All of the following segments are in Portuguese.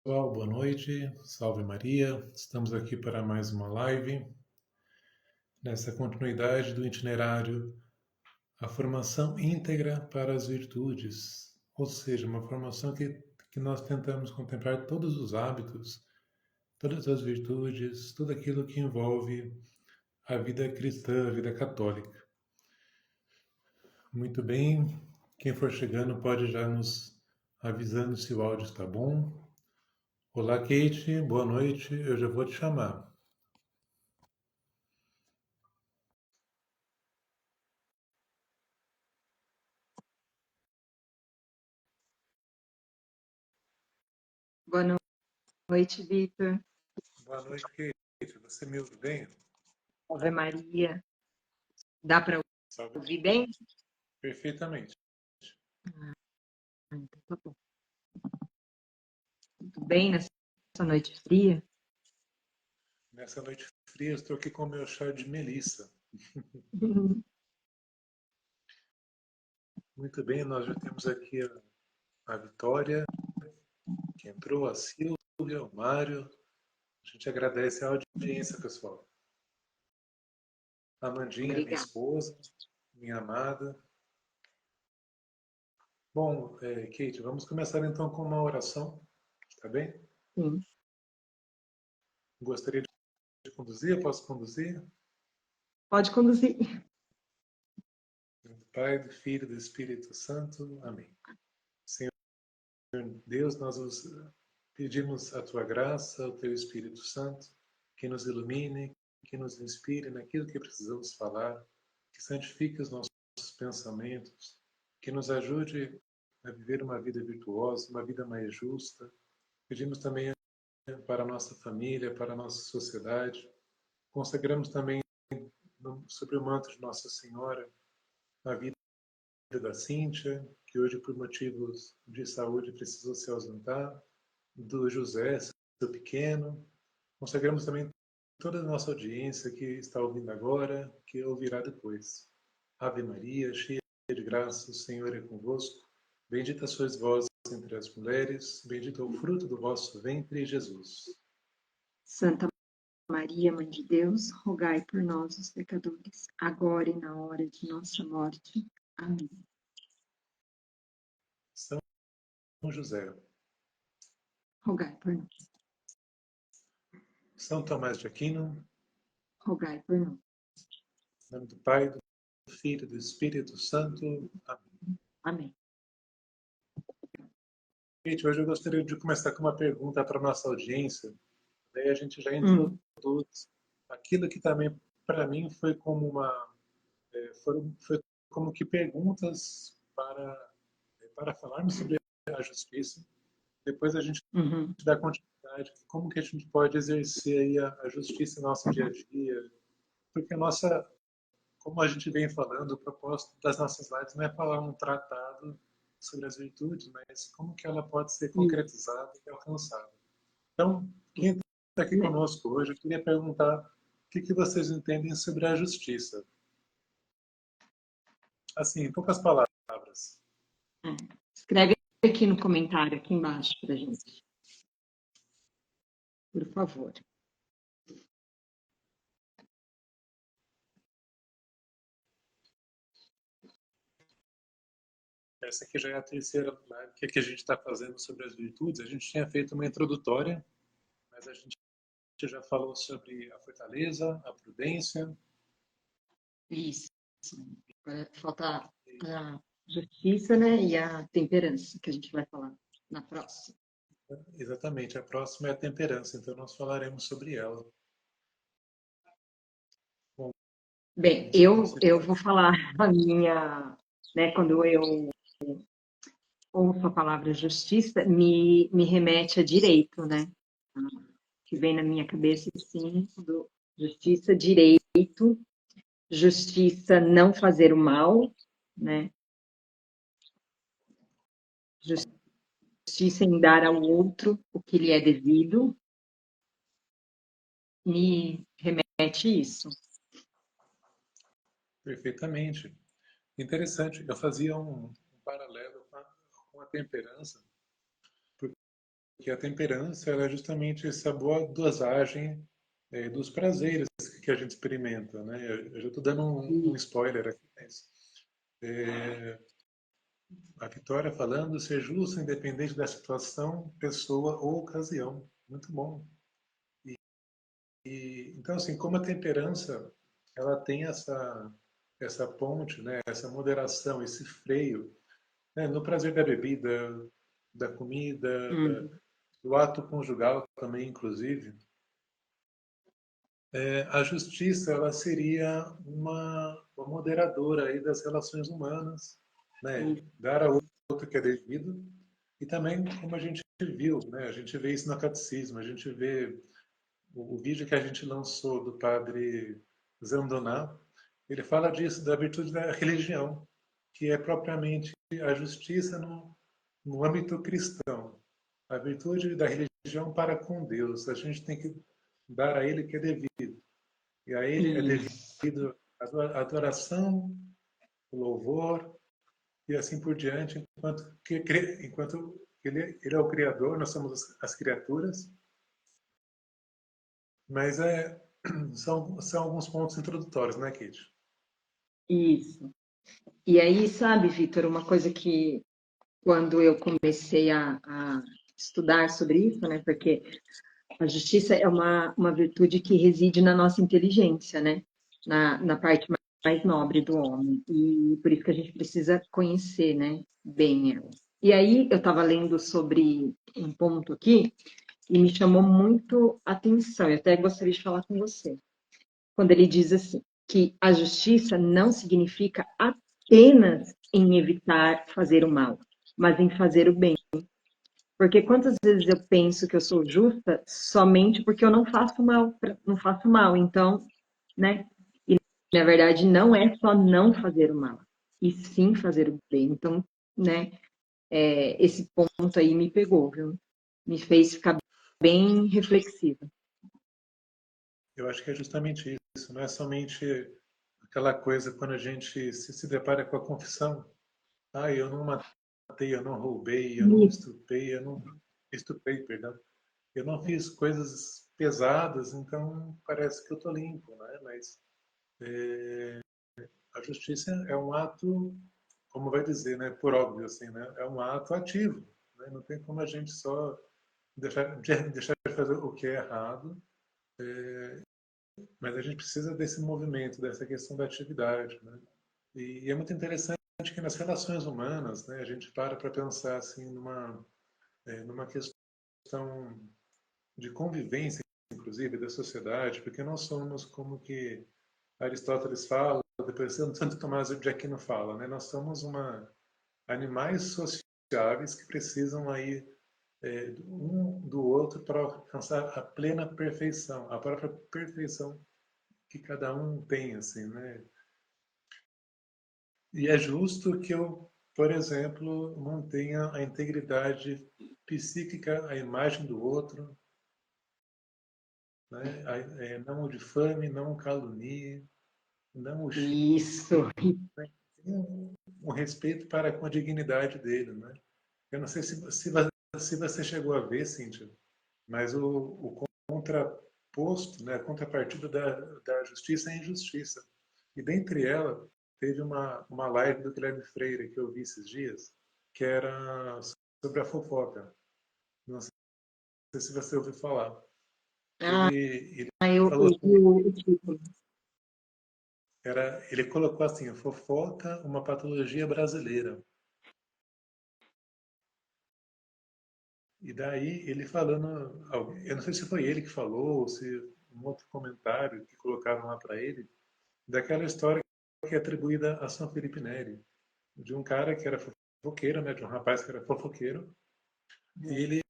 Pessoal, boa noite, salve Maria. Estamos aqui para mais uma live, nessa continuidade do itinerário A Formação Íntegra para as Virtudes, ou seja, uma formação que nós tentamos contemplar todos os hábitos, todas as virtudes, tudo aquilo que envolve a vida cristã, a vida católica. Muito bem, quem for chegando pode já nos avisando se o áudio está bom. Olá, Kate, boa noite, eu já vou te chamar. Boa noite, Vitor. Boa noite, Kate. Você me ouve bem? Ave Maria. Dá para ouvir bem? Perfeitamente. Então tá bom. Tudo bem nessa noite fria? Nessa noite fria, estou aqui com o meu chá de melissa. Muito bem, nós já temos aqui a Vitória, que entrou, a Silvia, o Mário. A gente agradece a audiência, pessoal. A Amandinha, minha Obrigada. esposa, minha amada. Bom, Kate, vamos começar então com uma oração, tá bem? Sim. Gostaria de conduzir? Posso conduzir? Pode conduzir. Em nome do Pai, do Filho e do Espírito Santo. Amém. Senhor Deus, nós os pedimos a tua graça, o teu Espírito Santo, que nos ilumine, que nos inspire naquilo que precisamos falar, que santifique os nossos pensamentos, que nos ajude a viver uma vida virtuosa, uma vida mais justa. Pedimos também para a nossa família, para a nossa sociedade. Consagramos também sobre o manto de Nossa Senhora a vida da Cíntia, que hoje por motivos de saúde precisou se ausentar, do José, seu pequeno. Consagramos também toda a nossa audiência que está ouvindo agora, que ouvirá depois. Ave Maria, cheia de graça, o Senhor é convosco. Bendita sois vós entre as mulheres, bendito é o fruto do vosso ventre, Jesus. Santa Maria, Mãe de Deus, rogai por nós, os pecadores, agora e na hora de nossa morte. Amém. São José, Rogai por nós. São Tomás de Aquino, Rogai por nós. em nome do Pai, do Filho e do Espírito Santo. Amém. Amém. Gente, hoje eu gostaria de começar com uma pergunta para a nossa audiência. Daí a gente já introduz aquilo que também, para mim, foi como foi como que perguntas para falarmos sobre a justiça. Depois a gente dá continuidade, como que a gente pode exercer aí a justiça em nosso dia a dia. Porque a nossa, como a gente vem falando, o propósito das nossas lives não é falar um tratado sobre as virtudes, mas como que ela pode ser concretizada e alcançada. Então, quem está aqui conosco hoje, eu queria perguntar o que vocês entendem sobre a justiça. Assim, em poucas palavras. Escreve aqui no comentário, aqui embaixo, para a gente. Por favor. Essa aqui já é a terceira live que a gente está fazendo sobre as virtudes. A gente tinha feito uma introdutória, mas a gente já falou sobre a fortaleza, a prudência. Isso. Agora falta a justiça, né, e a temperança, que a gente vai falar na próxima. Exatamente, a próxima é a temperança, então nós falaremos sobre ela. Bom, Bem, eu vou falar a minha, né, quando eu ouço a palavra justiça, me remete a direito, né? Que vem na minha cabeça, sim, do justiça, direito, justiça não fazer o mal, né? Justiça em dar ao outro o que lhe é devido, me remete isso. perfeitamente. Interessante, eu fazia um paralelo com a temperança, que a temperança ela é justamente essa boa dosagem dos prazeres que a gente experimenta, né? Eu já estou dando um spoiler aqui, mas a Vitória falando ser justo, independente da situação, pessoa ou ocasião. Muito bom. Então, assim, como a temperança, ela tem essa ponte, né? Essa moderação, esse freio, né? No prazer da bebida, da comida, Hum, do ato conjugal também, inclusive. A justiça ela seria uma moderadora aí das relações humanas, né? hum, Dar ao outro o que é devido e também como a gente viu, né? A gente vê isso no catecismo, a gente vê o vídeo que a gente lançou do padre Zandoná, ele fala disso da virtude da religião, que é propriamente a justiça no âmbito cristão, a virtude da religião para com Deus. A gente tem que dar a Ele o que é devido. E a Ele é isso. devido a adoração, o louvor e assim por diante, enquanto ele é o Criador, nós somos as criaturas, mas são alguns pontos introdutórios, né, Kate? Isso. E aí, sabe, Vitor, uma coisa que quando eu comecei a estudar sobre isso, né? Porque a justiça é uma virtude que reside na nossa inteligência, né? Na parte mais nobre do homem. E por isso que a gente precisa conhecer, né? Bem ela. E aí, eu estava lendo sobre um ponto aqui e me chamou muito a atenção. Eu até gostaria de falar com você. Quando ele diz assim, que a justiça não significa apenas em evitar fazer o mal, mas em fazer o bem. Porque quantas vezes eu penso que eu sou justa somente porque eu não faço mal, não faço mal. Então, né? E na verdade não é só não fazer o mal, e sim fazer o bem. Então, né? Esse ponto aí me pegou, viu? Me fez ficar bem reflexiva. Eu acho que é justamente isso, não é somente aquela coisa quando a gente se depara com a confissão. Ah, eu não matei, eu não roubei, eu não estuprei, eu não estuprei, perdão. Eu não fiz coisas pesadas, então parece que eu estou limpo, né? Mas a justiça é um ato, como vai dizer, né? Por óbvio, assim, né? É um ato ativo, né? Não tem como a gente só deixar de fazer o que é errado, mas a gente precisa desse movimento, dessa questão da atividade, né? E é muito interessante que nas relações humanas, né? A gente para pensar assim numa questão de convivência, inclusive, da sociedade, porque nós somos como que Aristóteles fala, depois Santo Tomás de Aquino fala, né? Nós somos animais sociáveis que precisam aí um do outro para alcançar a plena perfeição, a própria perfeição que cada um tem, assim, né? E é justo que eu, por exemplo, mantenha a integridade psíquica, a imagem do outro, né? Não o difame, não o calunie, não o xingue, Isso. né? Um respeito para com a dignidade dele, né? Eu não sei se você chegou a ver, Cíntia, mas o contraposto, né, a contrapartida da justiça é a injustiça. E dentre ela, teve uma live do Guilherme Freire que eu vi esses dias, que era sobre a fofoca. Não sei se você ouviu falar. Ah, Ele eu falou vi assim, o título. ele colocou assim, fofoca, uma patologia brasileira. E daí ele falando, eu não sei se foi ele que falou, ou se um outro comentário que colocaram lá para ele, daquela história que é atribuída a São Felipe Neri, de um cara que era fofoqueiro, né, de um rapaz que era fofoqueiro, e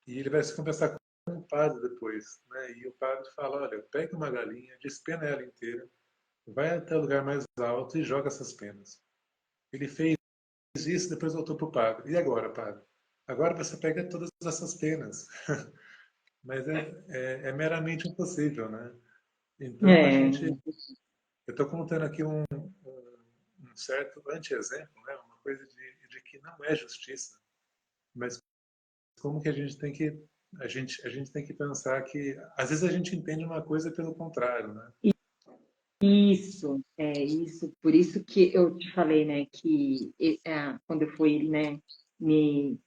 ele vai se conversar com um padre depois, né, e o padre fala, olha, pega uma galinha, despena ela inteira, vai até o lugar mais alto e joga essas penas. Ele fez isso, depois voltou para o padre. E agora, padre? Agora você pega todas essas penas. Mas é meramente impossível, né? Então, É, eu estou contando aqui um certo anti-exemplo, né? Uma coisa de que não é justiça, mas como que a gente tem que pensar que às vezes a gente entende uma coisa pelo contrário, né? Isso, é isso. Por isso que eu te falei, né, que quando eu fui, né, me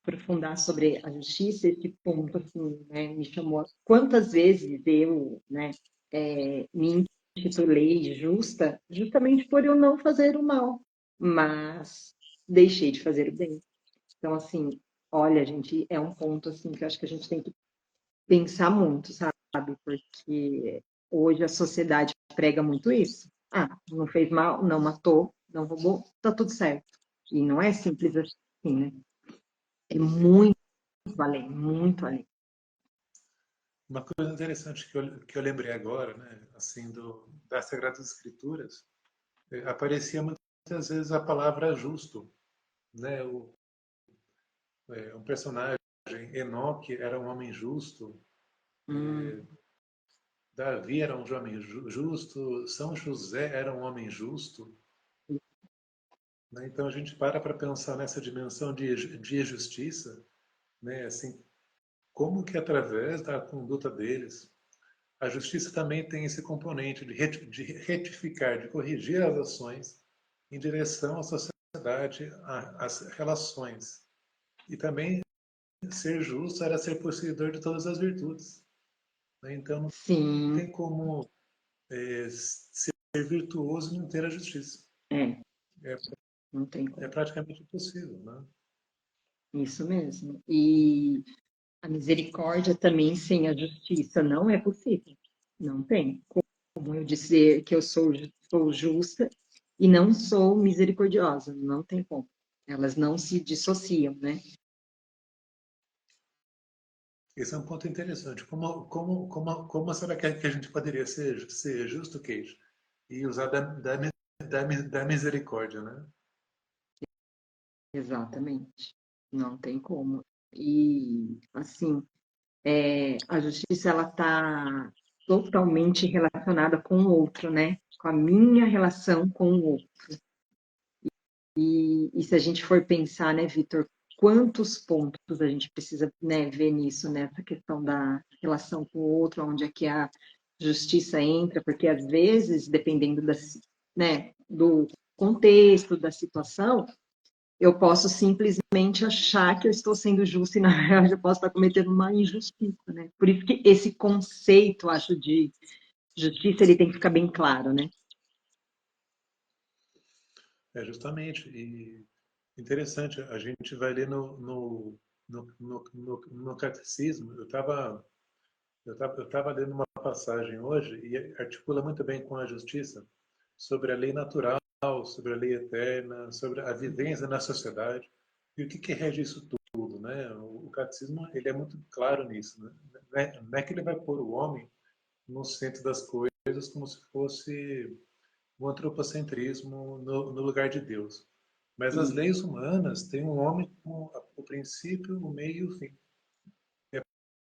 aprofundar sobre a justiça, esse ponto, assim, né, me chamou. Quantas vezes eu, né, me intitulei justa, justamente por eu não fazer o mal, mas deixei de fazer o bem. Então, assim, olha, gente, é um ponto, assim, que eu acho que a gente tem que pensar muito, sabe? Porque hoje a sociedade prega muito isso. Ah, não fez mal, não matou, não roubou, tá tudo certo. E não é simples assim, né? É muito além, muito além. Uma coisa interessante que eu lembrei agora, né, assim, das Sagradas Escrituras, aparecia muitas vezes a palavra justo, né? Um personagem, Enoque era um homem justo, Hum, Davi era um homem justo, São José era um homem justo, né? Então a gente para pensar nessa dimensão de justiça, né? Assim, como que através da conduta deles, a justiça também tem esse componente de retificar, de corrigir as ações em direção à sociedade, às relações. E também ser justo era ser possuidor de todas as virtudes, né? Então não sim, tem como ser virtuoso e não ter a justiça. é, É, não tem é como. praticamente impossível, né? Isso mesmo. E a misericórdia também sem a justiça não é possível. Não tem. Como eu dizer que eu sou justa e não sou misericordiosa, não tem como. Elas não se dissociam, né? Esse é um ponto interessante. Como será que a gente poderia ser justo, Kate, e usar da misericórdia, né? Exatamente. Não tem como. E, assim, a justiça, ela está totalmente relacionada com o outro, né? Com a minha relação com o outro. E se a gente for pensar, né, Vitor, quantos pontos a gente precisa, né, ver nisso, nessa questão da relação com o outro, onde é que a justiça entra, porque às vezes, dependendo né, do contexto, da situação, eu posso simplesmente achar que eu estou sendo justa e, na verdade, eu posso estar cometendo uma injustiça, né? Por isso que esse conceito, acho, de justiça, ele tem que ficar bem claro, né? É justamente. E interessante, a gente vai ler no catecismo. Eu tava lendo uma passagem hoje e articula muito bem com a justiça sobre a lei natural, sobre a lei eterna, sobre a vivência na sociedade e o que rege isso tudo, né? O catecismo ele é muito claro nisso, né? Não é que ele vai pôr o homem no centro das coisas como se fosse o antropocentrismo no lugar de Deus. Mas as E, leis humanas têm um homem como o princípio, o meio e o fim.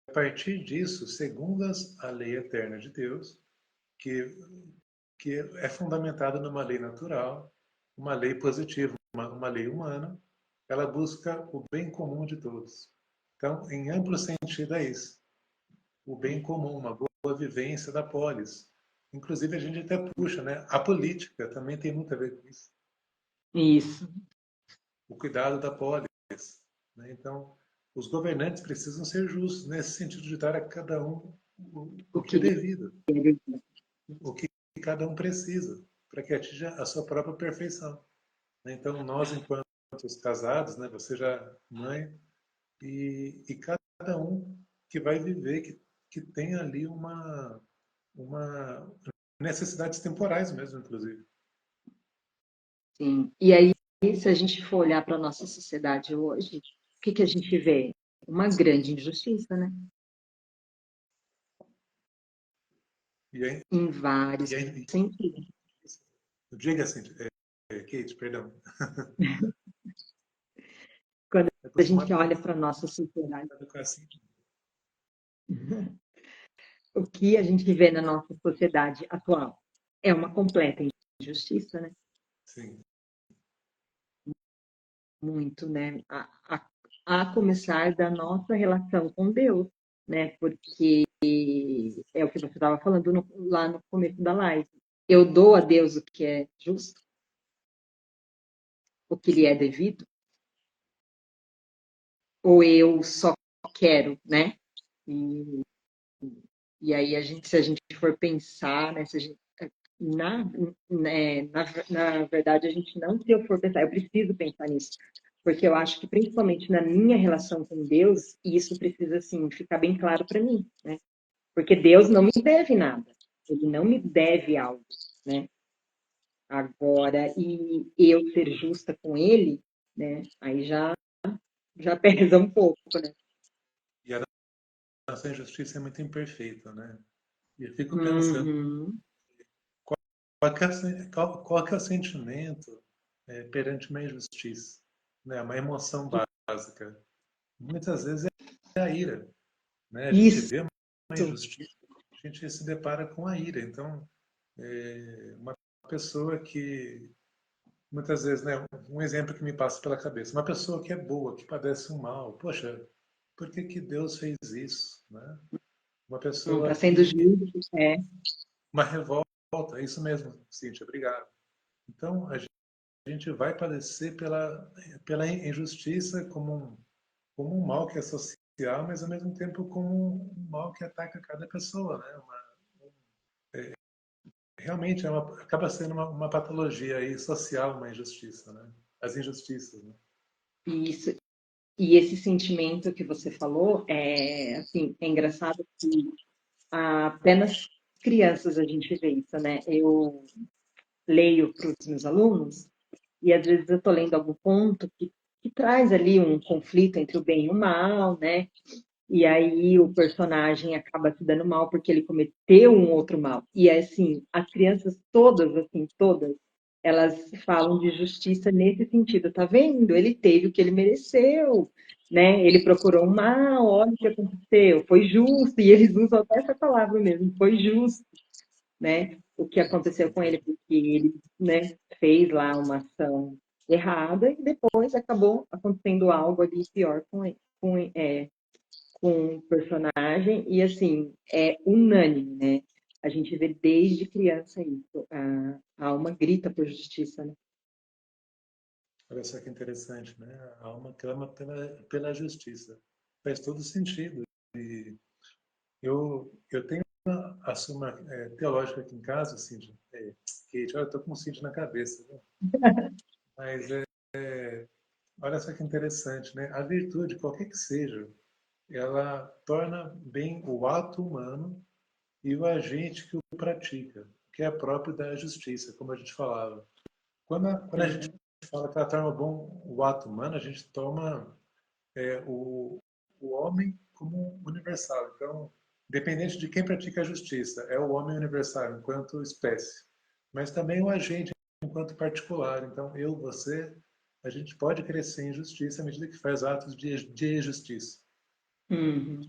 A partir disso, segundo a lei eterna de Deus, que, que é fundamentada numa lei natural, uma lei positiva, uma lei humana, ela busca o bem comum de todos. Então, em amplo sentido, é isso. O bem comum, uma boa vivência da polis. Inclusive, a gente até puxa, né? A política também tem muito a ver com isso. isso, O cuidado da polis, né? Então, os governantes precisam ser justos nesse sentido de dar a cada um o o que é que devido, ele o que cada um precisa, para que atinja a sua própria perfeição, né? Então, nós, enquanto casados, né, você já mãe, e cada um que vai viver, que tem ali uma necessidades temporais mesmo, inclusive. Sim. E aí, se a gente for olhar para a nossa sociedade hoje, o que que a gente vê? Uma grande injustiça, né? E aí, Em e vários aí sentidos. diga assim, Kate, perdão. Quando É a gente acostumado olha para a nossa sociedade, a educar assim. o que a gente vê na nossa sociedade atual é uma completa injustiça, né? Sim. Muito, né? a começar da nossa relação com Deus, né? Porque é o que você estava falando lá no começo da live. Eu dou a Deus o que é justo, o que lhe é devido, ou eu só quero, né? E, e aí se a gente for pensar, né? Se a gente, na, na verdade, a gente não, se eu for pensar, eu preciso pensar nisso, porque eu acho que principalmente na minha relação com Deus, isso precisa assim ficar bem claro para mim, né? Porque Deus não me deve nada, Ele não me deve algo, né? Agora, e eu ser justa com Ele, né? Aí já pesa um pouco, né? E a nossa injustiça é muito imperfeita, né? E eu fico pensando, Uhum. qual que é o sentimento perante uma injustiça? Né? Uma emoção básica. Muitas vezes é a ira. Né? A gente Isso. vê uma injustiça, a gente se depara com a ira. Então, uma pessoa que, muitas vezes, né, um exemplo que me passa pela cabeça, uma pessoa que é boa, que padece um mal, poxa, por que que Deus fez isso? Né? Uma Não pessoa está sendo que, justo, uma revolta, é isso mesmo, Cíntia, obrigado. Então, a gente vai padecer pela injustiça como um mal que é social, mas ao mesmo tempo como um mal que ataca cada pessoa, né? Realmente acaba sendo uma patologia aí social, uma injustiça, né? As injustiças, né? isso. E esse sentimento que você falou é assim, é engraçado que apenas crianças a gente vê isso, né? Eu leio para os meus alunos e às vezes eu estou lendo algum ponto que traz ali um conflito entre o bem e o mal, né? E aí o personagem acaba se dando mal porque ele cometeu um outro mal. E assim, as crianças todas, assim, todas, elas falam de justiça nesse sentido. Tá vendo? Ele teve o que ele mereceu, né? Ele procurou um mal, olha o que aconteceu, foi justo. E eles usam até essa palavra mesmo, foi justo, né? O que aconteceu com ele, porque ele, né, fez lá uma ação errada e depois acabou acontecendo algo ali pior com ele, com o personagem, e assim, é unânime, né? A gente vê desde criança isso. A alma grita por justiça, né? Olha só que interessante, né? A alma clama pela justiça. Faz todo sentido. E eu tenho a suma teológica aqui em casa, Cíntia. Kate, olha, eu estou com o Cíntia na cabeça. Né? Mas olha só que interessante, né? A virtude, qualquer que seja, ela torna bem o ato humano e o agente que o pratica, que é próprio da justiça, como a gente falava. Quando a gente Uhum. fala que ela torna bom o ato humano, a gente toma o homem como universal. Então, independente de quem pratica a justiça, é o homem universal enquanto espécie, mas também o agente enquanto particular. Então, eu, você, a gente pode crescer em justiça à medida que faz atos de justiça. Uhum.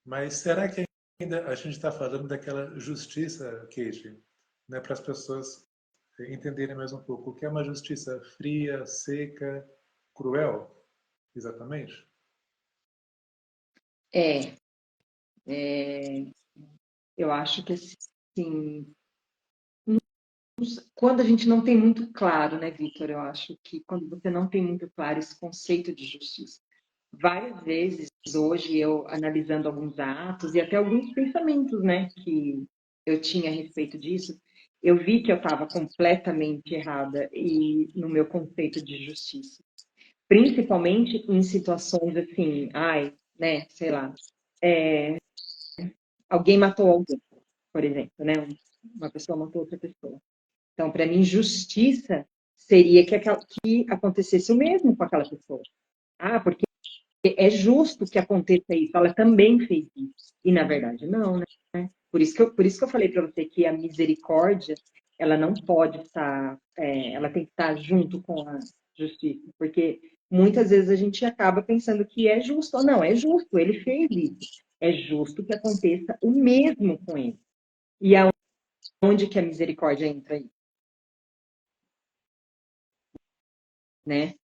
Mas será que ainda a gente está falando daquela justiça, Kate, né, para as pessoas entenderem mais um pouco o que é uma justiça fria, seca, cruel, exatamente? É, é, eu acho que assim, quando a gente não tem muito claro, né, Vitor? Eu acho que quando você não tem muito claro esse conceito de justiça, várias vezes hoje eu analisando alguns atos e até alguns pensamentos, né, que eu tinha a respeito disso, eu vi que eu estava completamente errada e no meu conceito de justiça, principalmente em situações assim, ai, né, sei lá, alguém matou alguém, por exemplo, né, uma pessoa matou outra pessoa. Então, para mim, justiça seria que acontecesse o mesmo com aquela pessoa. Ah, porque é justo que aconteça isso, ela também fez isso. E na verdade, não, né? Por isso que eu falei para você que a misericórdia, ela não pode estar, ela tem que estar junto com a justiça, porque muitas vezes a gente acaba pensando que é justo, ou não, é justo, ele fez isso. É justo que aconteça o mesmo com ele. E aonde que a misericórdia entra aí, né?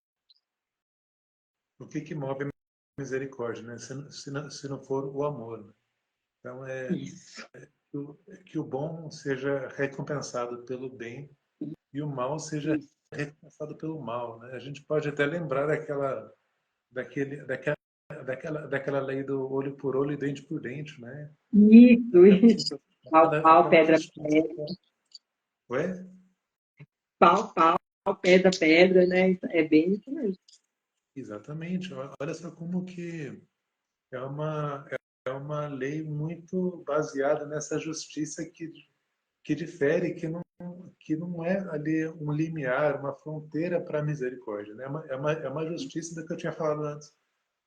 o que move a misericórdia, né? Se não for o amor, né? Então, Isso. que o bom seja recompensado pelo bem e o mal seja Isso, recompensado pelo mal, né? A gente pode até lembrar daquele, daquela, daquela lei do olho por olho e dente por dente, né? Aquela, isso. Pau, pau, aquela pedra, justiça. pedra. Ué? Pau, pau, pedra, pedra, né? É bem isso mesmo. Exatamente. Olha só como que é uma lei muito baseada nessa justiça que difere, que não é ali um limiar, uma fronteira para a misericórdia. Né? É uma justiça do que eu tinha falado antes,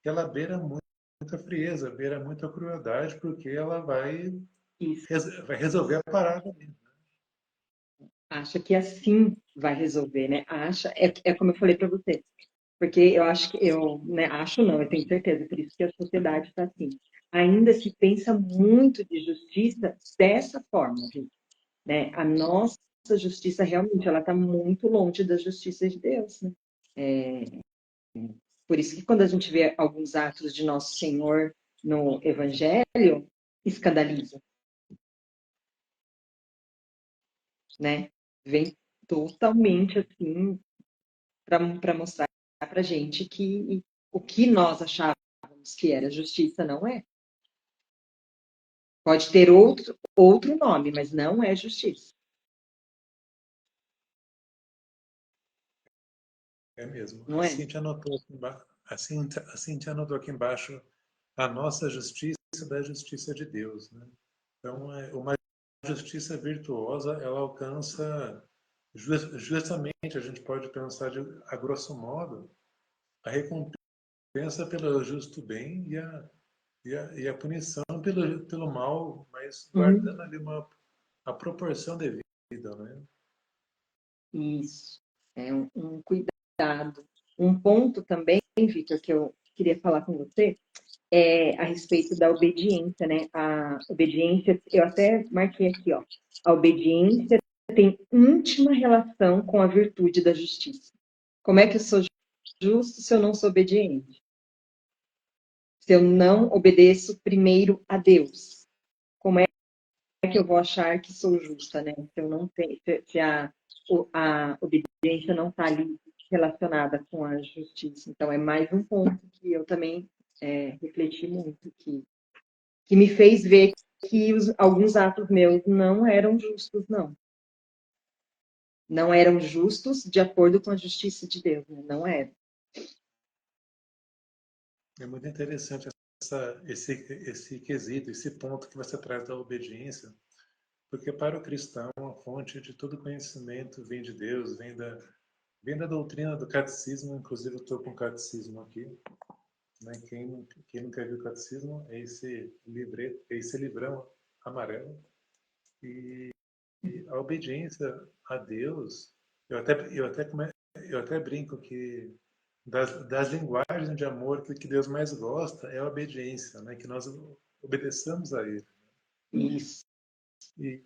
que ela beira muita frieza, beira muita crueldade, porque ela Isso. vai resolver a parada ali. Acha que assim vai resolver, né? Acha, é como eu falei para você, porque eu acho que eu, né, acho não, eu tenho certeza, por isso que a sociedade está assim. Ainda se pensa muito de justiça dessa forma, gente, né? A nossa justiça realmente ela está muito longe da justiça de Deus, né? É, por isso que quando a gente vê alguns atos de Nosso Senhor no Evangelho, escandaliza, né? Vem totalmente assim para mostrar para a gente que o que nós achávamos que era justiça não é. Pode ter outro nome, mas não é justiça. É mesmo. Não é? A Cintia anotou aqui embaixo a nossa justiça da justiça de Deus. Né? Então, uma justiça virtuosa, ela alcança justamente, a gente pode pensar a grosso modo, a recompensa pelo justo bem e a punição pelo mal, mas guardando ali a proporção devida, né? Isso. É um cuidado. Um ponto também, Vitor, que eu queria falar com você, é a respeito da obediência, né? A obediência, eu até marquei aqui, ó. A obediência tem íntima relação com a virtude da justiça. Como é que eu sou justo se eu não sou obediente? Se eu não obedeço primeiro a Deus? Como é que eu vou achar que sou justa, né? Se eu não tenho, se a obediência não está ali relacionada com a justiça. Então, é mais um ponto que eu também refleti muito, que me fez ver que alguns atos meus não eram justos, não. Não eram justos de acordo com a justiça de Deus, né? Não era. É muito interessante esse quesito, esse ponto que você traz da obediência, porque para o cristão a fonte de todo conhecimento vem de Deus, vem da doutrina do catecismo, inclusive eu estou com o catecismo aqui, né? Quem nunca viu o catecismo é esse livreto, é esse livrão amarelo, e a obediência a Deus, eu até brinco que das linguagens de amor que Deus mais gosta é a obediência, né? Que nós obedeçamos a Ele. Isso. E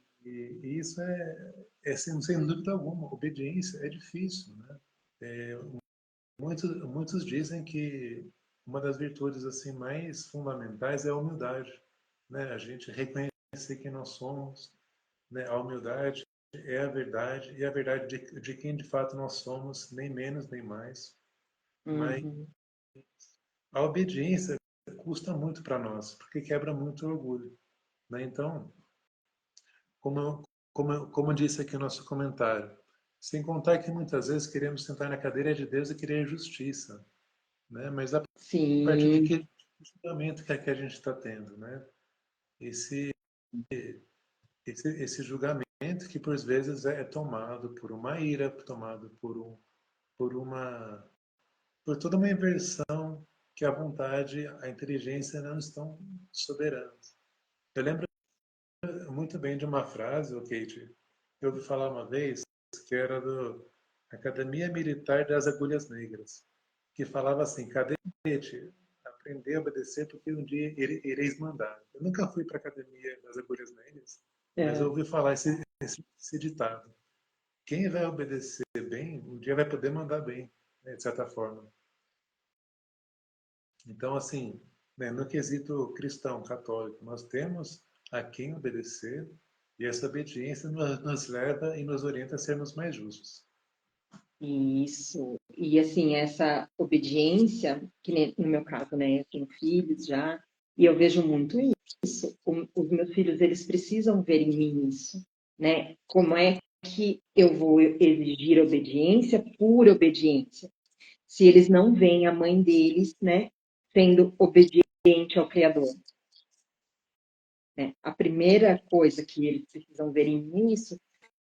isso é sem dúvida alguma, obediência é difícil, né? Muitos dizem que uma das virtudes assim mais fundamentais é a humildade, né? A gente reconhecer quem nós somos, né? A humildade é a verdade e a verdade de quem de fato nós somos, nem menos nem mais. Mas Uhum. a obediência custa muito para nós, porque quebra muito o orgulho, né? Então, como disse aqui o nosso comentário, sem contar que muitas vezes queremos sentar na cadeira de Deus e querer justiça, né? Mas a partir de Sim. que julgamento que a gente está tendo, né? Esse, esse julgamento que por vezes é tomado por uma ira, tomado por uma, por toda uma inversão que a vontade, a inteligência não estão soberanas. Eu lembro muito bem de uma frase, Kate, que eu ouvi falar uma vez, que era do Academia Militar das Agulhas Negras, que falava assim: cadete, aprender a obedecer porque um dia ireis mandar. Eu nunca fui para a Academia das Agulhas Negras, mas eu É. ouvi falar esse ditado. Quem vai obedecer bem, um dia vai poder mandar bem, né, de certa forma. Então, assim, né, no quesito cristão, católico, nós temos a quem obedecer e essa obediência nos leva e nos orienta a sermos mais justos. Isso. E assim, essa obediência, que nem no meu caso, né, eu tenho filhos já, e eu vejo muito isso. Os meus filhos, eles precisam ver em mim isso, né? Como é que eu vou exigir obediência por obediência? Se eles não veem a mãe deles, né, sendo obediente ao Criador, né? A primeira coisa que eles precisam ver em mim isso,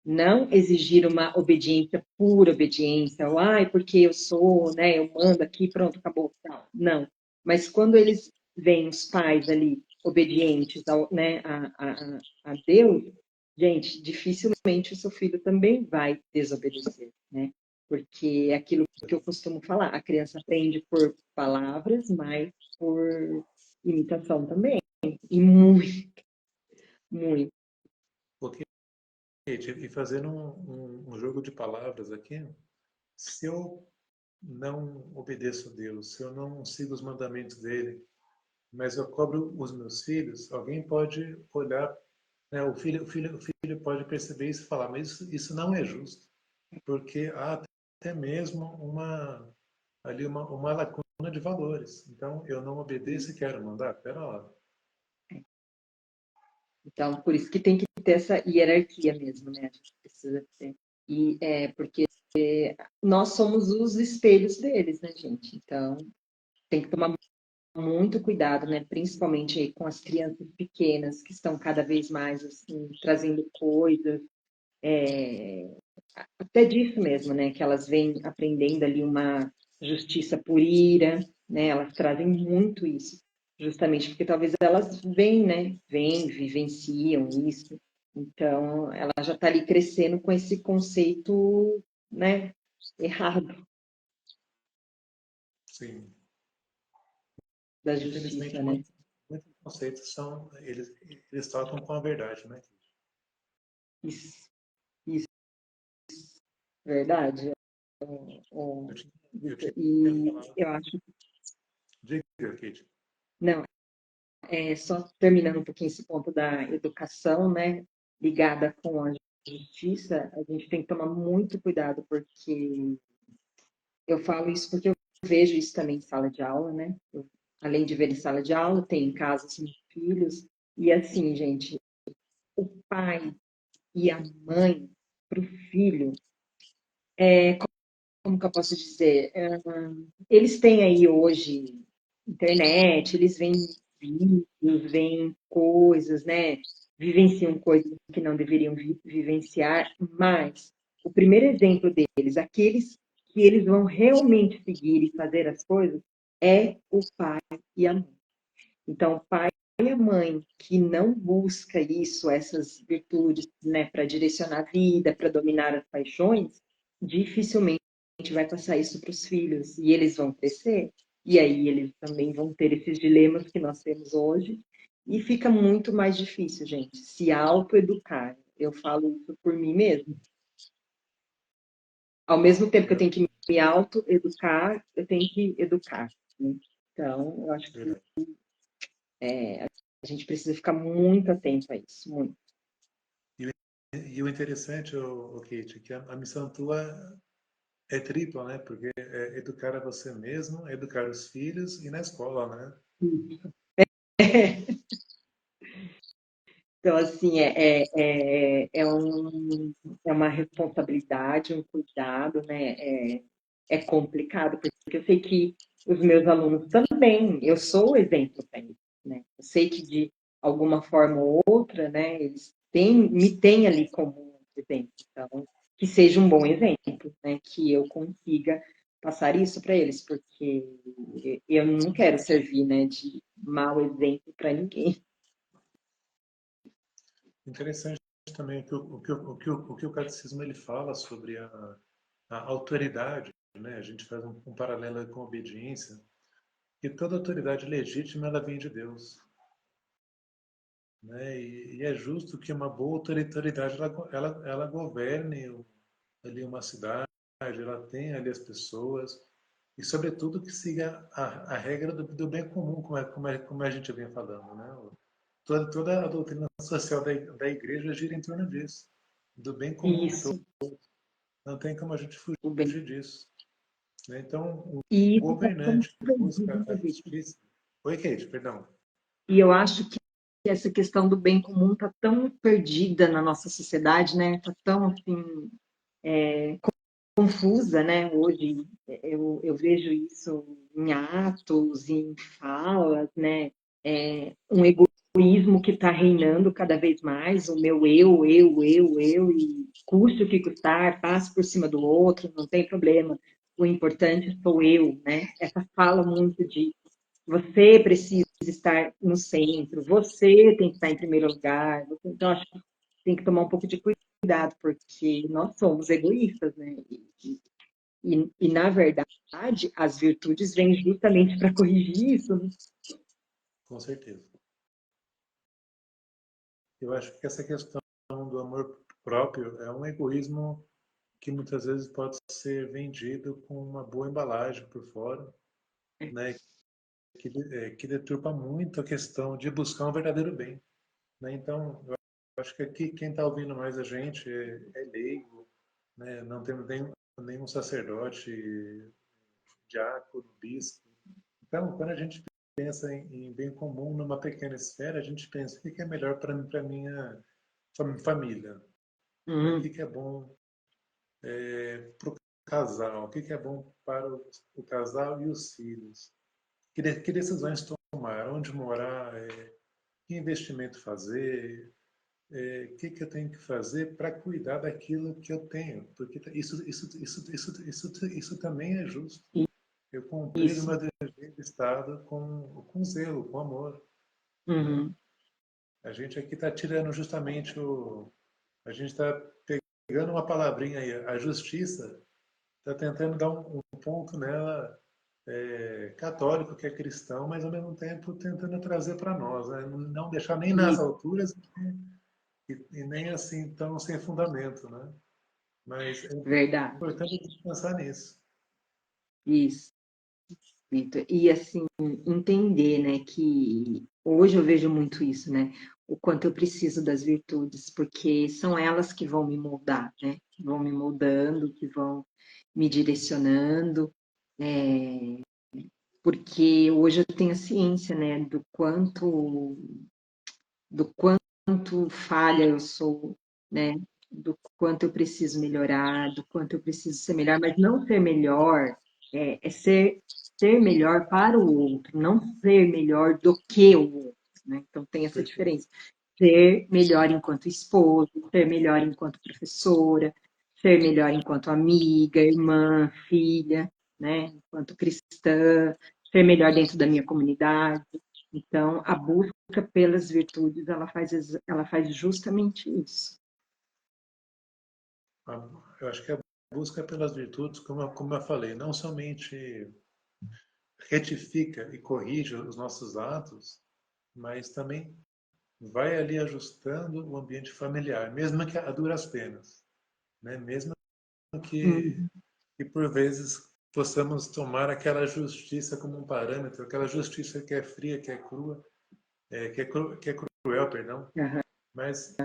não exigir uma obediência por obediência, ou, ai, porque eu sou, né, eu mando aqui, pronto, acabou, tal. Não. Mas quando eles veem os pais ali obedientes ao, né, a Deus, gente, dificilmente o seu filho também vai desobedecer, né? Porque é aquilo que eu costumo falar, a criança aprende por palavras, mas por imitação também. E muito, muito. Ok, e fazendo um jogo de palavras aqui, se eu não obedeço a Deus, se eu não sigo os mandamentos dele, mas eu cobro os meus filhos, alguém pode olhar, né, o filho pode perceber isso e falar, mas isso não é justo, porque há até mesmo uma lacuna de valores. Então, eu não obedeço e quero mandar. Pera lá. Então, por isso que tem que ter essa hierarquia mesmo, né? A gente precisa ter. E é porque nós somos os espelhos deles, né, gente? Então, tem que tomar muito cuidado, né? Principalmente aí com as crianças pequenas que estão cada vez mais assim trazendo coisas, até disso mesmo, né? Que elas vêm aprendendo ali uma justiça por ira, né? Elas trazem muito isso, justamente porque talvez elas vêm, né? Vêm, vivenciam isso. Então, ela já está ali crescendo com esse conceito, né? Errado Sim. da Infelizmente, justiça, né? muitos conceitos eles tocam com a verdade, né? Isso, isso, verdade. Eu É, tinha, eu tinha e falado. eu acho, Diga, Kate. não, é só terminando um pouquinho esse ponto da educação, né, ligada com a justiça, a gente tem que tomar muito cuidado, porque eu falo isso porque eu vejo isso também em sala de aula, né? Eu, além de ver em sala de aula, tem em casa os meus filhos, e assim, gente, o pai e a mãe para o filho, como que eu posso dizer? Eles têm aí hoje internet, eles veem vídeos, veem coisas, né? Vivenciam coisas que não deveriam vivenciar, mas o primeiro exemplo deles, aqueles que eles vão realmente seguir e fazer as coisas, é o pai e a mãe. Então, o pai e a mãe que não busca isso, essas virtudes, né, para direcionar a vida, para dominar as paixões, dificilmente vai passar isso para os filhos e eles vão crescer. E aí eles também vão ter esses dilemas que nós temos hoje e fica muito mais difícil, gente, se autoeducar. Eu falo isso por mim mesmo. Ao mesmo tempo que eu tenho que me autoeducar, eu tenho que educar, né? Então, eu acho que Verdade. a gente precisa ficar muito atento a isso, muito. E o interessante, Kate, é que a missão tua é tripla, né? Porque é educar a você mesmo, educar os filhos e na escola, né? Então, assim, é uma responsabilidade, um cuidado, né? É complicado, porque eu sei que os meus alunos também, eu sou o exemplo para eles, né? Eu sei que de alguma forma ou outra, né, eles me têm ali como exemplo. Então, que seja um bom exemplo, né? Que eu consiga passar isso para eles, porque eu não quero servir, né, de mau exemplo para ninguém. Interessante também o que o catecismo ele fala sobre a autoridade, né? A gente faz um paralelo com a obediência, e toda autoridade legítima ela vem de Deus, né? E é justo que uma boa autoridade ela governe ali uma cidade, ela tenha ali as pessoas. e sobretudo, que siga a regra do bem comum, como a gente vem falando, né? Toda a doutrina social da igreja gira em torno disso, do bem comum de todos. Isso, Não tem como a gente o bem. fugir disso, né? Então, um E isso está tão governante que busca perdido, a Vitor. justiça... Oi, Kate, perdão. E eu acho que essa questão do bem comum está tão perdida na nossa sociedade, né? Está tão assim confusa, né? Hoje eu vejo isso em atos, em falas, né? Um egoísmo que está reinando cada vez mais, o meu eu, e custe o que custar, passe por cima do outro, não tem problema. O importante sou eu, né? Essa fala muito de você precisa estar no centro, você tem que estar em primeiro lugar. Então, acho que tem que tomar um pouco de cuidado, porque nós somos egoístas, né? Na verdade, as virtudes vêm justamente para corrigir isso, né? Com certeza. Eu acho que essa questão do amor próprio é um egoísmo que muitas vezes pode ser vendido com uma boa embalagem por fora, né? Que deturpa muito a questão de buscar um verdadeiro bem, né? Então, eu acho que aqui quem está ouvindo mais a gente é leigo, né? Não temos nenhum sacerdote, diácono, bispo. Então, quando a gente pensa em bem comum numa pequena esfera, a gente pensa o que é melhor para a minha família, né? O Hum, que é bom para o casal, o que é bom para o casal e os filhos. Que decisões tomar, onde morar, que investimento fazer, que eu tenho que fazer para cuidar daquilo que eu tenho, porque isso também é justo. Eu cumprir o isso. meu dever de Estado com zelo, com amor, né? Uhum. A gente aqui está tirando justamente a gente está pegando uma palavrinha aí, a justiça, está tentando dar um ponto nela católico, que é cristão, mas ao mesmo tempo tentando trazer para nós, né? Não deixar nem nas E, alturas e nem assim tão sem fundamento, né? Mas é verdade, importante a gente pensar nisso. isso, Vitor. E assim, entender, né, que hoje eu vejo muito isso, né? O quanto eu preciso das virtudes, porque são elas que vão me moldar, né? Que vão me moldando, que vão me direcionando. Porque hoje eu tenho a ciência, né, do quanto falha eu sou, né, do quanto eu preciso melhorar, do quanto eu preciso ser melhor, mas não ser melhor ser melhor para o outro, não ser melhor do que o outro, né? Então tem essa Perfeito. diferença. Ser melhor enquanto esposa, ser melhor enquanto professora, ser melhor enquanto amiga, irmã, filha, né? Enquanto cristã, ser melhor dentro da minha comunidade. Então, a busca pelas virtudes, ela faz justamente isso. Eu acho que a busca pelas virtudes, como eu falei, não somente retifica e corrige os nossos atos, mas também vai ali ajustando o ambiente familiar, mesmo que a duras penas, né? Mesmo que, Uhum. que por vezes possamos tomar aquela justiça como um parâmetro, aquela justiça que é fria, que é crua, que é cruel, perdão. Aham. Mas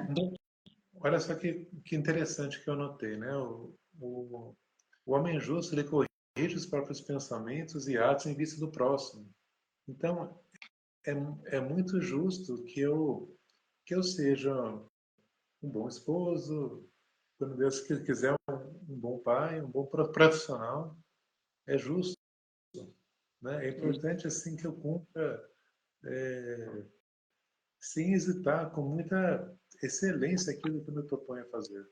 olha só que interessante que eu notei, né? O homem justo ele corrige os próprios pensamentos e atos em vista do próximo. Então é muito justo que eu seja um bom esposo, quando Deus quiser um bom pai, um bom profissional, é justo, né? É importante assim que eu cumpra sem hesitar, com muita excelência aquilo que eu me proponho a fazer,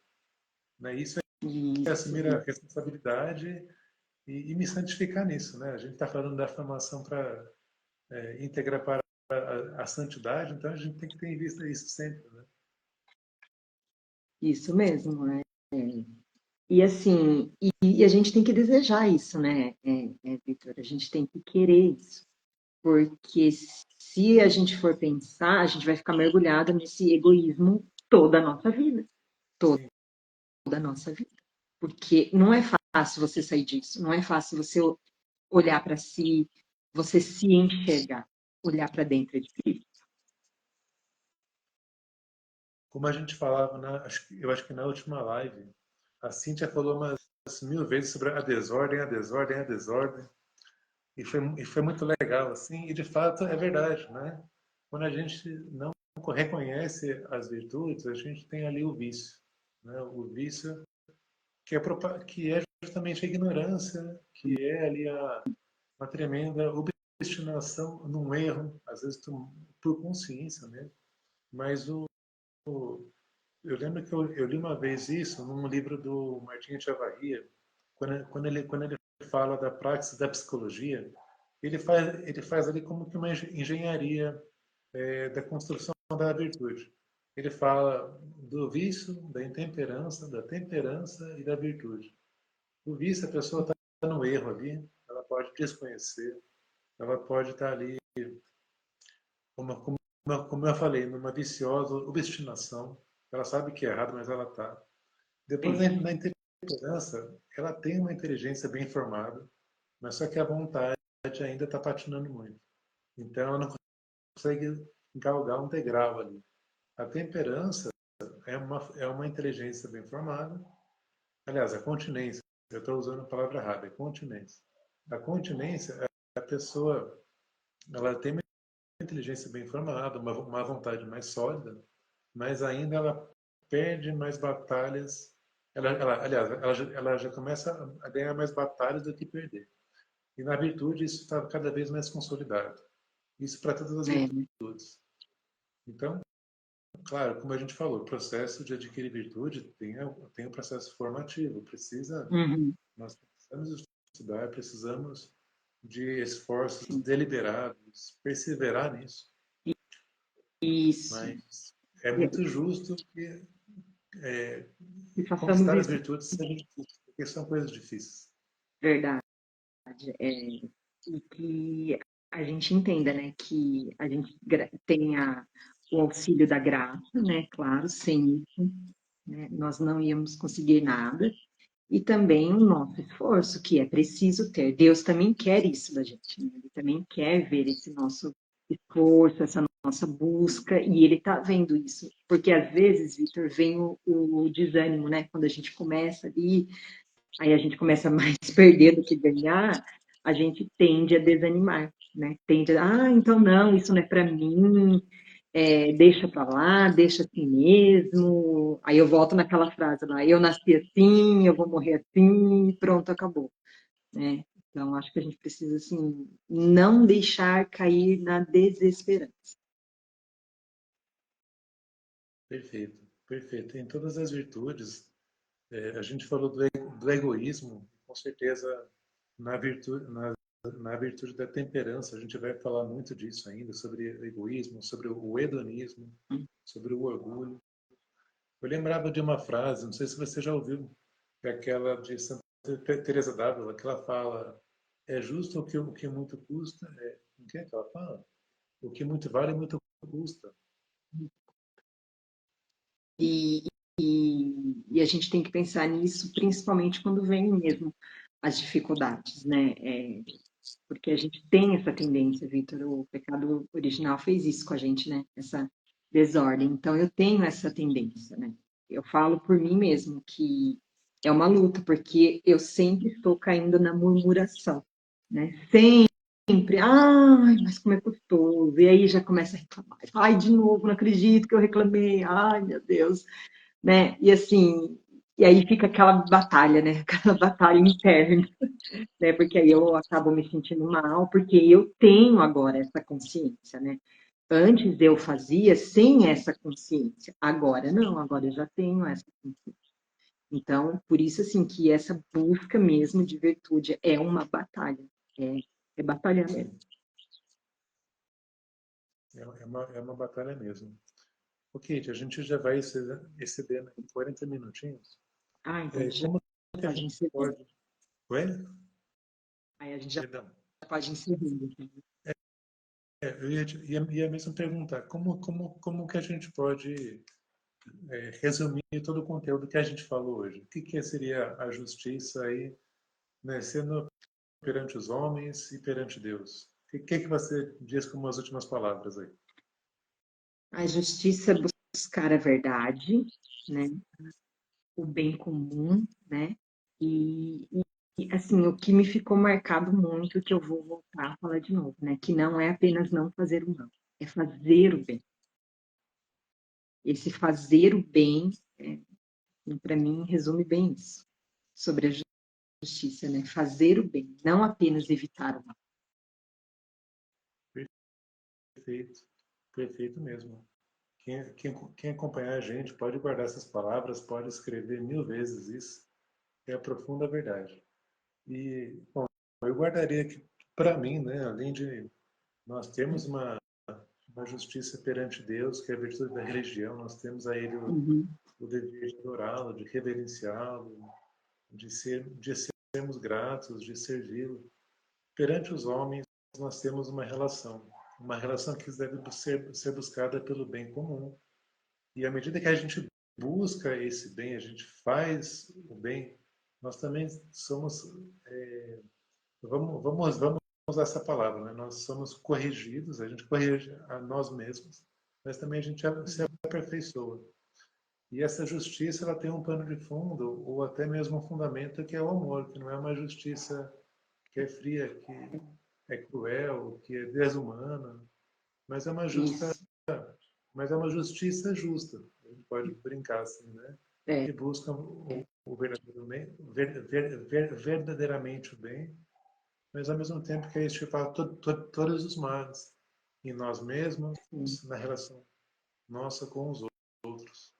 né? Isso é Isso, assumir a responsabilidade e me santificar nisso, né? A gente está falando da formação para integrar para a santidade, então a gente tem que ter em vista isso sempre, né? isso mesmo, né? E assim, a gente tem que desejar isso, né, Vitor? A gente tem que querer isso. Porque se a gente for pensar, a gente vai ficar mergulhado nesse egoísmo toda a nossa vida. Toda Sim, a nossa vida. Porque não é fácil você sair disso, não é fácil você olhar para si, você se enxergar, olhar para dentro de si. Como a gente falava, eu acho que na última live, a Cíntia falou umas 1000 vezes sobre a desordem, a desordem, a desordem. E foi muito legal, assim, e de fato é verdade, né? Quando a gente não reconhece as virtudes, a gente tem ali o vício, né? O vício que é justamente a ignorância, que é ali uma tremenda obstinação num erro, às vezes por consciência mesmo. Mas eu lembro que eu li uma vez isso num livro do Martinho de Avaria, quando ele fala da prática da psicologia, ele faz ali como que uma engenharia da construção da virtude. Ele fala do vício, da intemperança, da temperança e da virtude. O vício, a pessoa está no erro ali, ela pode desconhecer, ela pode estar ali, como eu falei, numa viciosa obstinação. Ela sabe que é errado, mas ela está. Depois, É, na intemperança, ela tem uma inteligência bem formada, mas só que a vontade ainda está patinando muito. Então, ela não consegue galgar um degrau ali. A temperança é uma inteligência bem formada. Aliás, a continência, eu estou usando a palavra errada, é continência. A continência é a pessoa, ela tem uma inteligência bem formada, uma vontade mais sólida, mas ainda ela perde mais batalhas. Aliás, ela já começa a ganhar mais batalhas do que perder. E na virtude isso está cada vez mais consolidado. Isso para todas as é. virtudes. Então, claro, como a gente falou, o processo de adquirir virtude tem um processo formativo. Uhum, Nós precisamos estudar, precisamos de esforços sim. deliberados, perseverar nisso. Isso. Mas é E, muito justo que é, e façamos conquistar as isso, virtudes seja difícil, porque são coisas difíceis. verdade. E que a gente entenda, né, que a gente tenha o auxílio da graça, né, claro, sem isso, né, nós não íamos conseguir nada, e também o nosso esforço, que é preciso ter. Deus também quer isso da gente, né? Ele também quer ver esse nosso esforço, essa nossa busca, e ele está vendo isso. Porque às vezes, Vitor, vem o desânimo, né? Quando a gente começa ali, aí a gente começa mais a perder do que ganhar, a gente tende a desanimar, né? Tende a, então não, isso não é para mim, deixa para lá, deixa assim mesmo. Aí eu volto naquela frase lá, eu nasci assim, eu vou morrer assim, pronto, acabou, né? Então acho que a gente precisa assim não deixar cair na desesperança. Perfeito, perfeito. Em todas as virtudes, a gente falou do egoísmo, com certeza na virtude da temperança, a gente vai falar muito disso ainda, sobre o egoísmo, sobre o hedonismo, sobre o orgulho. Eu lembrava de uma frase, não sei se você já ouviu, é aquela de Santa Teresa d'Ávila, que ela fala: é justo o que muito custa, o que é que ela fala? O que muito vale, muito custa. E, e a gente tem que pensar nisso, principalmente quando vem mesmo as dificuldades, né? Porque a gente tem essa tendência, Vitor, o pecado original fez isso com a gente, né? Essa desordem. Então eu tenho essa tendência, né? Eu falo por mim mesmo que é uma luta, porque eu sempre estou caindo na murmuração, né? Sempre, ai, mas como é gostoso. E aí já começa a reclamar. Ai, de novo, não acredito que eu reclamei. Ai, meu Deus, né? E assim, e aí fica aquela batalha, né? Aquela batalha interna, né? Porque aí eu acabo me sentindo mal, porque eu tenho agora essa consciência, né? Antes eu fazia sem essa consciência, agora não, agora eu já tenho essa consciência. Então, por isso, assim, que essa busca mesmo de virtude é uma batalha, é, é batalhar mesmo. Sim, é uma batalha mesmo. Ok, a gente já vai excedendo em 40 minutinhos. Ah, então a gente já Como que a pode gente encerrar. pode... Oi? Aí a gente já Perdão. pode encerrando. Eu ia mesmo perguntar, como que a gente pode resumir todo o conteúdo que a gente falou hoje? O que seria a justiça aí, né, sendo perante os homens e perante Deus. O que você diz como as últimas palavras aí? A justiça é buscar a verdade, né? O bem comum, né? Assim, o que me ficou marcado muito, que eu vou voltar a falar de novo, né? Que não é apenas não fazer o mal, é fazer o bem. Esse fazer o bem, para mim, resume bem isso, sobre a justiça, né? Fazer o bem, não apenas evitar o mal. Perfeito, perfeito mesmo. Quem acompanhar a gente pode guardar essas palavras, pode escrever 1000 vezes isso, é a profunda verdade. E, bom, eu guardaria aqui para mim, né, além de nós termos uma justiça perante Deus, que é a virtude da religião, nós temos a Ele Uhum. o dever de adorá-lo, de reverenciá-lo, de sermos gratos, de servi-lo. Perante os homens, nós temos uma relação que deve ser buscada pelo bem comum. E à medida que a gente busca esse bem, a gente faz o bem, nós também somos, vamos usar essa palavra, né? Nós somos corrigidos, a gente corrige a nós mesmos, mas também a gente se aperfeiçoa. E essa justiça ela tem um pano de fundo, ou até mesmo um fundamento, que é o amor, que não é uma justiça que é fria, que é cruel, que é desumana, mas é uma justa, Isso, mas é uma justiça justa. A gente pode brincar assim, né? é, Que busca o verdadeiro bem, verdadeiramente o bem, mas ao mesmo tempo que é extirpar todos os males em nós mesmos, sim, na relação nossa com os outros.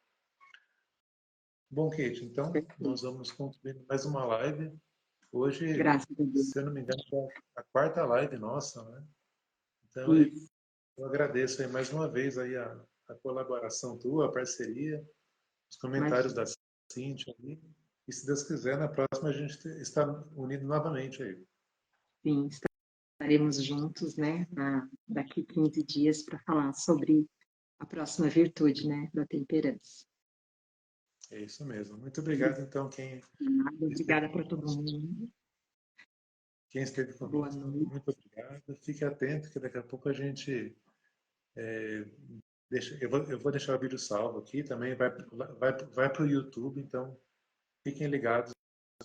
Bom, Kate, então nós perfeito. vamos concluir mais uma live. Hoje, Graças a Deus. se eu não me engano, é a quarta live nossa, né? Então Isso, eu agradeço aí mais uma vez aí a colaboração tua, a parceria, os comentários imagina. da Cíntia ali. E se Deus quiser, na próxima a gente está unido novamente aí. Sim, estaremos juntos, né, daqui 15 dias para falar sobre a próxima virtude, né, da temperança. É isso mesmo. Muito obrigado, então, Obrigada, esteve obrigada para todo conosco. mundo. Quem esteve Boa conosco. noite. Muito obrigado. Fique atento que daqui a pouco a gente deixa, eu vou deixar o vídeo salvo aqui, também vai para o YouTube, então fiquem ligados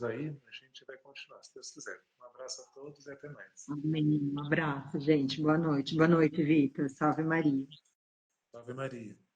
aí, a gente vai continuar, se Deus quiser. Um abraço a todos e até mais. Amém. Um abraço, gente. Boa noite. Boa noite, Vitor. Salve Maria. Ave Maria.